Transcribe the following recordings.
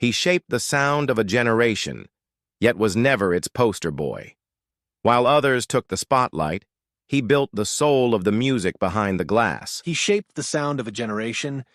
He shaped the sound of a generation, yet was never its poster boy. While others took the spotlight, he built the soul of the music behind the glass. He shaped the sound of a generation,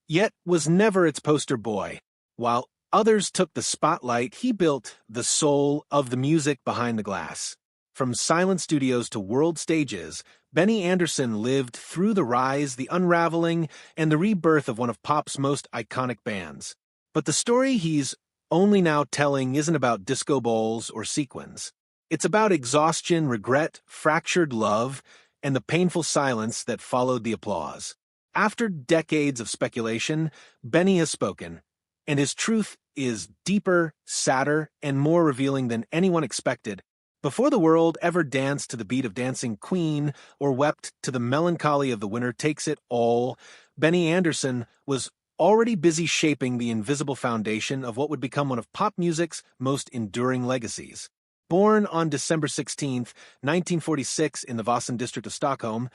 yet was never its poster boy. While others took the spotlight, he built the soul of the music behind the glass. From silent studios to world stages, Benny Andersson lived through the rise, the unraveling, and the rebirth of one of pop's most iconic bands. But the story he's only now telling isn't about disco balls or sequins. It's about exhaustion, regret, fractured love, and the painful silence that followed the applause. After decades of speculation, Benny has spoken, and his truth is deeper, sadder, and more revealing than anyone expected. Before the world ever danced to the beat of Dancing Queen or wept to the melancholy of The Winner Takes It All, Benny Andersson was already busy shaping the invisible foundation of what would become one of pop music's most enduring legacies. Born on December 16, 1946 in the Vasan district of Stockholm,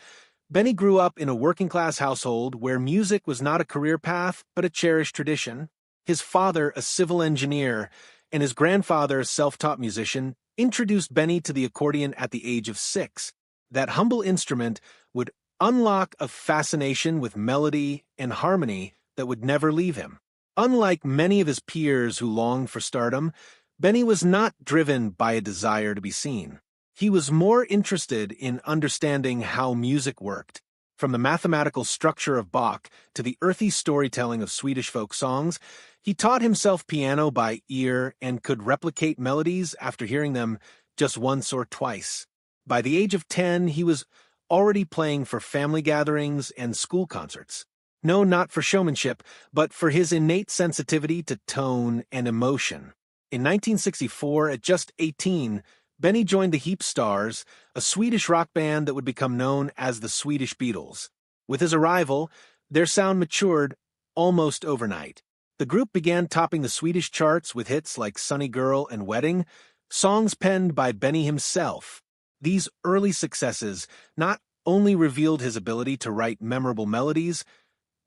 Benny grew up in a working-class household where music was not a career path but a cherished tradition. His father, a civil engineer, and his grandfather, a self-taught musician, introduced Benny to the accordion at the age of 6. That humble instrument would unlock a fascination with melody and harmony that would never leave him. Unlike many of his peers who longed for stardom, Benny was not driven by a desire to be seen. He was more interested in understanding how music worked. From the mathematical structure of Bach to the earthy storytelling of Swedish folk songs, he taught himself piano by ear and could replicate melodies after hearing them just once or twice. By the age of 10, he was already playing for family gatherings and school concerts. No, not for showmanship, but for his innate sensitivity to tone and emotion. In 1964, at just 18, Benny joined the Heap Stars, a Swedish rock band that would become known as the Swedish Beatles. With his arrival, their sound matured almost overnight. The group began topping the Swedish charts with hits like Sunny Girl and Wedding, songs penned by Benny himself. These early successes not only revealed his ability to write memorable melodies,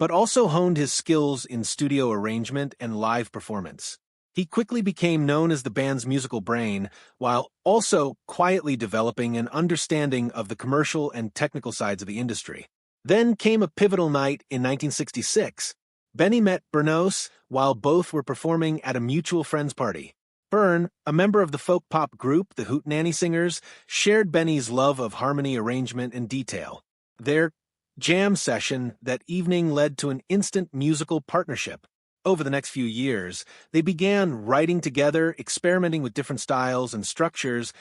but also honed his skills in studio arrangement and live performance. He quickly became known as the band's musical brain, while also quietly developing an understanding of the commercial and technical sides of the industry. Then came a pivotal night in 1966. Benny met Bernos while both were performing at a mutual friend's party. Bern, a member of the folk pop group, the Hootenanny Singers, shared Benny's love of harmony, arrangement, and detail. Their jam session that evening led to an instant musical partnership. Over the next few years, they began writing together, experimenting with different styles and structures,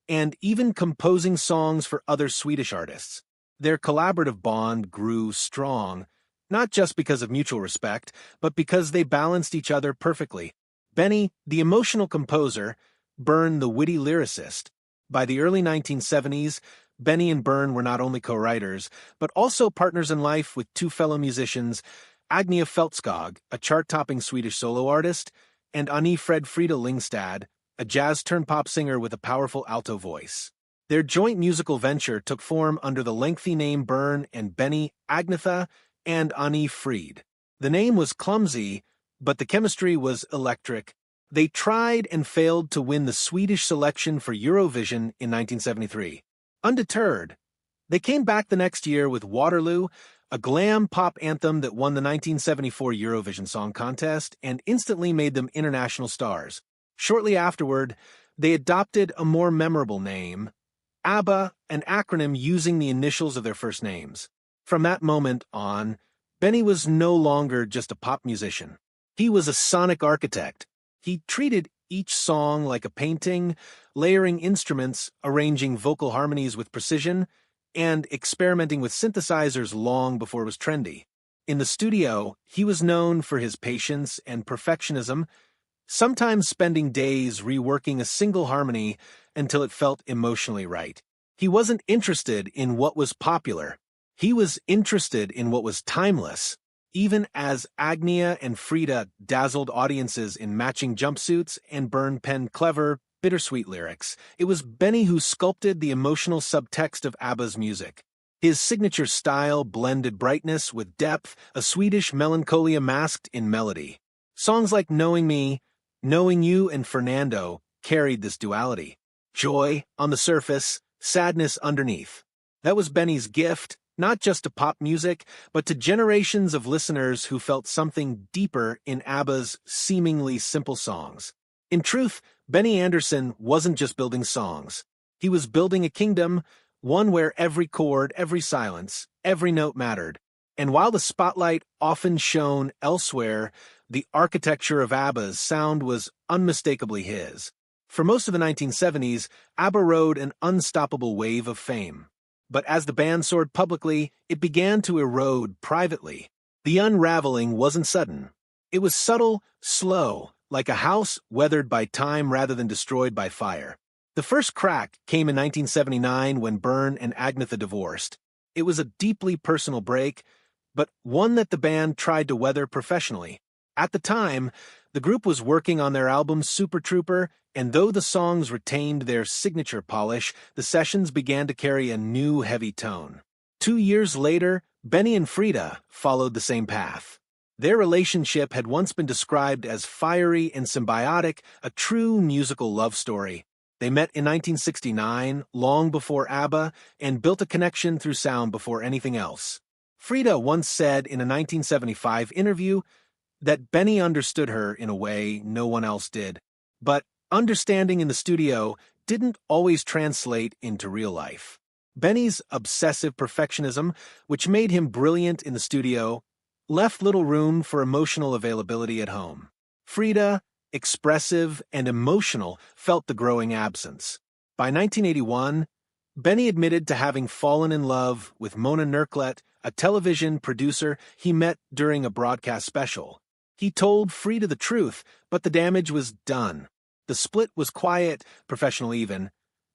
and even composing songs for other Swedish artists. Their collaborative bond grew strong, not just because of mutual respect, but because they balanced each other perfectly. Benny, the emotional composer, Bern, the witty lyricist. By the early 1970s, Benny and Bern were not only co-writers, but also partners in life with two fellow musicians, Agnia Feltskog, a chart-topping Swedish solo artist, and Annie Frida Lingstad, a jazz-turned-pop singer with a powerful alto voice. Their joint musical venture took form under the lengthy name Bern and Benny Agnetha and Annie Frid. The name was clumsy, but the chemistry was electric. They tried and failed to win the Swedish selection for Eurovision in 1973. Undeterred, they came back the next year with Waterloo, a glam pop anthem that won the 1974 Eurovision Song Contest and instantly made them international stars. Shortly afterward, they adopted a more memorable name, ABBA, an acronym using the initials of their first names. From that moment on, Benny was no longer just a pop musician. He was a sonic architect. He treated each song like a painting, layering instruments, arranging vocal harmonies with precision, and experimenting with synthesizers long before it was trendy. In the studio, he was known for his patience and perfectionism, sometimes spending days reworking a single harmony until it felt emotionally right. He wasn't interested in what was popular. He was interested in what was timeless. Even as Agnia and Frida dazzled audiences in matching jumpsuits and Bern penned clever, bittersweet lyrics, it was Benny who sculpted the emotional subtext of ABBA's music. His signature style blended brightness with depth, a Swedish melancholia masked in melody. Songs like Knowing Me, Knowing You, and Fernando carried this duality. Joy on the surface, sadness underneath. That was Benny's gift, not just to pop music, but to generations of listeners who felt something deeper in ABBA's seemingly simple songs. In truth, Benny Andersson wasn't just building songs. He was building a kingdom, one where every chord, every silence, every note mattered. And while the spotlight often shone elsewhere, the architecture of ABBA's sound was unmistakably his. For most of the 1970s, ABBA rode an unstoppable wave of fame. But as the band soared publicly, it began to erode privately. The unraveling wasn't sudden. It was subtle, slow, like a house weathered by time rather than destroyed by fire. The first crack came in 1979 when Byrne and Agnetha divorced. It was a deeply personal break, but one that the band tried to weather professionally. At the time, the group was working on their album Super Trooper, and though the songs retained their signature polish, the sessions began to carry a new heavy tone. 2 years later, Benny and Frida followed the same path. Their relationship had once been described as fiery and symbiotic, a true musical love story. They met in 1969, long before ABBA, and built a connection through sound before anything else. Frida once said in a 1975 interview that Benny understood her in a way no one else did. But understanding in the studio didn't always translate into real life. Benny's obsessive perfectionism, which made him brilliant in the studio, left little room for emotional availability at home. Frida, expressive and emotional, felt the growing absence. By 1981, Benny admitted to having fallen in love with Mona Nerklet, a television producer he met during a broadcast special. He told Frida the truth, but the damage was done. The split was quiet, professional even,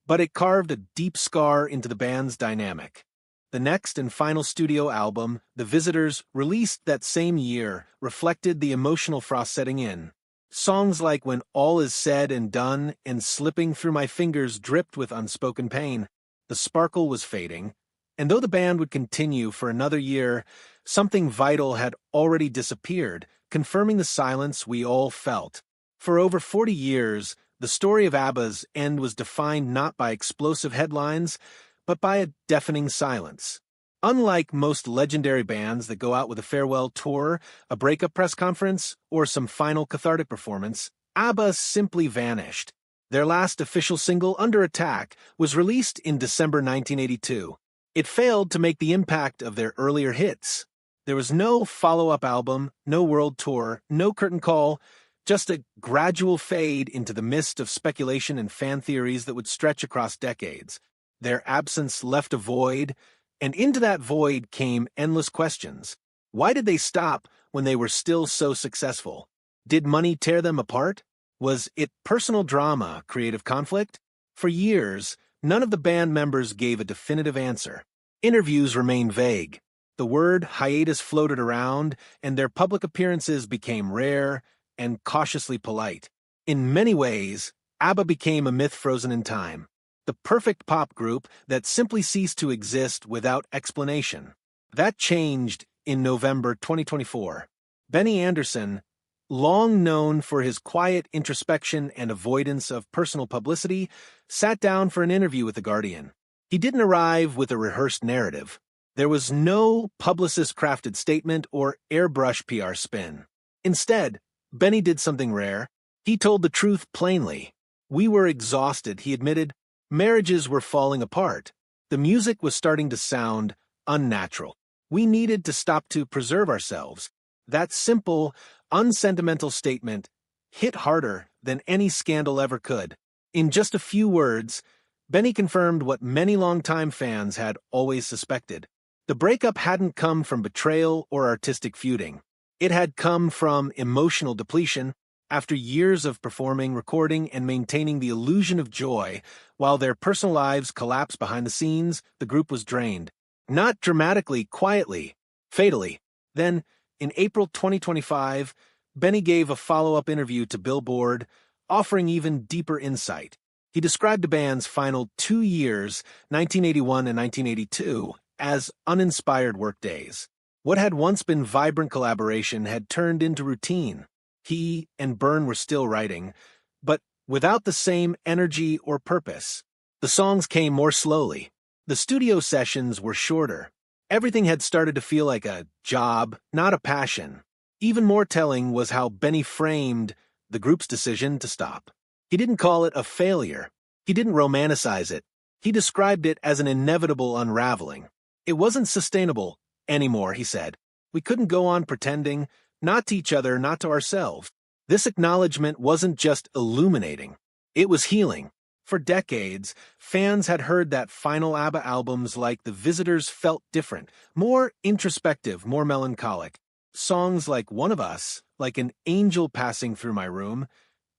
but it carved a deep scar into the band's dynamic. The next and final studio album, The Visitors, released that same year, reflected the emotional frost setting in. Songs like When All Is Said and Done and Slipping Through My Fingers dripped with unspoken pain. The sparkle was fading, and though the band would continue for another year, something vital had already disappeared, confirming the silence we all felt. For over 40 years, the story of ABBA's end was defined not by explosive headlines, but by a deafening silence. Unlike most legendary bands that go out with a farewell tour, a breakup press conference, or some final cathartic performance, ABBA simply vanished. Their last official single, Under Attack, was released in December 1982. It failed to make the impact of their earlier hits. There was no follow-up album, no world tour, no curtain call, just a gradual fade into the mist of speculation and fan theories that would stretch across decades. Their absence left a void, and into that void came endless questions. Why did they stop when they were still so successful? Did money tear them apart? Was it personal drama, creative conflict? For years, none of the band members gave a definitive answer. Interviews remained vague. The word hiatus floated around, and their public appearances became rare and cautiously polite. In many ways, ABBA became a myth frozen in time. The perfect pop group that simply ceased to exist without explanation. That changed in November 2024. Benny Andersson, long known for his quiet introspection and avoidance of personal publicity, sat down for an interview with The Guardian. He didn't arrive with a rehearsed narrative. There was no publicist-crafted statement or airbrush PR spin. Instead, Benny did something rare. He told the truth plainly. We were exhausted, he admitted. Marriages were falling apart. The music was starting to sound unnatural. We needed to stop to preserve ourselves. That simple, unsentimental statement hit harder than any scandal ever could. In just a few words, Benny confirmed what many longtime fans had always suspected. The breakup hadn't come from betrayal or artistic feuding. It had come from emotional depletion. After years of performing, recording, and maintaining the illusion of joy, while their personal lives collapsed behind the scenes, the group was drained. Not dramatically, quietly, fatally. Then, in April 2025, Benny gave a follow-up interview to Billboard, offering even deeper insight. He described the band's final 2 years, 1981 and 1982, as uninspired workdays. What had once been vibrant collaboration had turned into routine. He and Byrne were still writing, but without the same energy or purpose. The songs came more slowly. The studio sessions were shorter. Everything had started to feel like a job, not a passion. Even more telling was how Benny framed the group's decision to stop. He didn't call it a failure. He didn't romanticize it. He described it as an inevitable unraveling. It wasn't sustainable anymore, he said. We couldn't go on pretending, not to each other, not to ourselves. This acknowledgement wasn't just illuminating. It was healing. For decades, fans had heard that final ABBA albums like The Visitors felt different, more introspective, more melancholic. Songs like One of Us, like an angel passing through my room,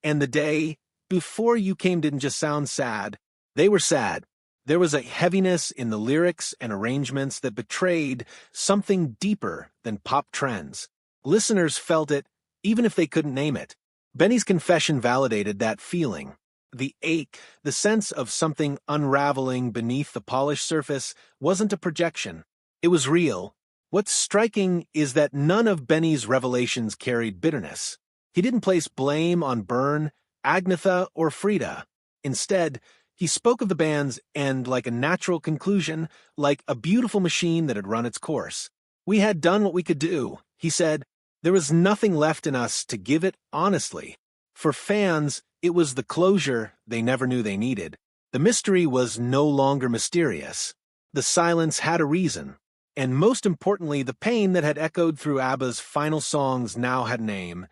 and The Day Before You Came didn't just sound sad. They were sad. There was a heaviness in the lyrics and arrangements that betrayed something deeper than pop trends. Listeners felt it, even if they couldn't name it. Benny's confession validated that feeling. The ache, the sense of something unraveling beneath the polished surface, wasn't a projection. It was real. What's striking is that none of Benny's revelations carried bitterness. He didn't place blame on Byrne, Agnetha, or Frida. Instead, he spoke of the band's end like a natural conclusion, like a beautiful machine that had run its course. We had done what we could do, he said. There was nothing left in us to give it honestly. For fans, it was the closure they never knew they needed. The mystery was no longer mysterious. The silence had a reason. And most importantly, the pain that had echoed through ABBA's final songs now had a name.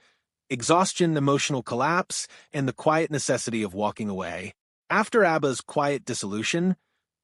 Exhaustion, emotional collapse, and the quiet necessity of walking away. After ABBA's quiet dissolution,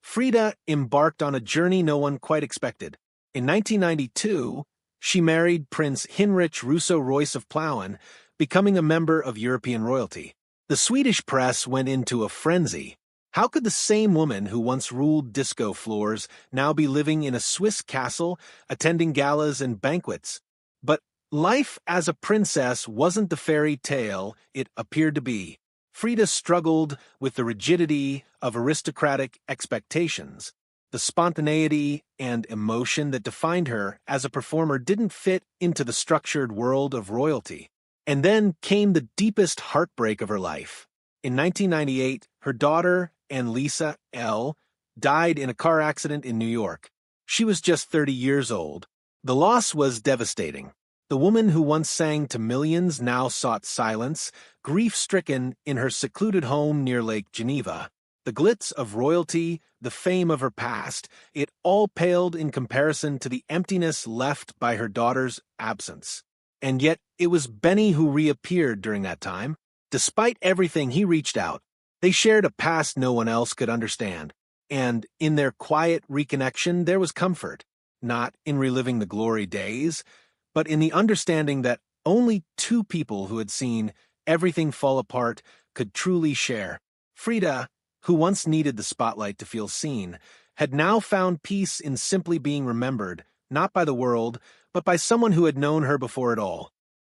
Frida embarked on a journey no one quite expected. In 1992, she married Prince Heinrich Russo-Royce of Plauen, becoming a member of European royalty. The Swedish press went into a frenzy. How could the same woman who once ruled disco floors now be living in a Swiss castle, attending galas and banquets? But life as a princess wasn't the fairy tale it appeared to be. Frida struggled with the rigidity of aristocratic expectations. The spontaneity and emotion that defined her as a performer didn't fit into the structured world of royalty. And then came the deepest heartbreak of her life. In 1998, her daughter, Annalisa L., died in a car accident in New York. She was just 30 years old. The loss was devastating. The woman who once sang to millions now sought silence, grief-stricken in her secluded home near Lake Geneva. The glitz of royalty, the fame of her past, it all paled in comparison to the emptiness left by her daughter's absence. And yet, it was Benny who reappeared during that time. Despite everything, he reached out. They shared a past no one else could understand. And in their quiet reconnection, there was comfort. Not in reliving the glory days, but in the understanding that only two people who had seen everything fall apart could truly share. Frida, who once needed the spotlight to feel seen, had now found peace in simply being remembered, not by the world, but by someone who had known her before it all.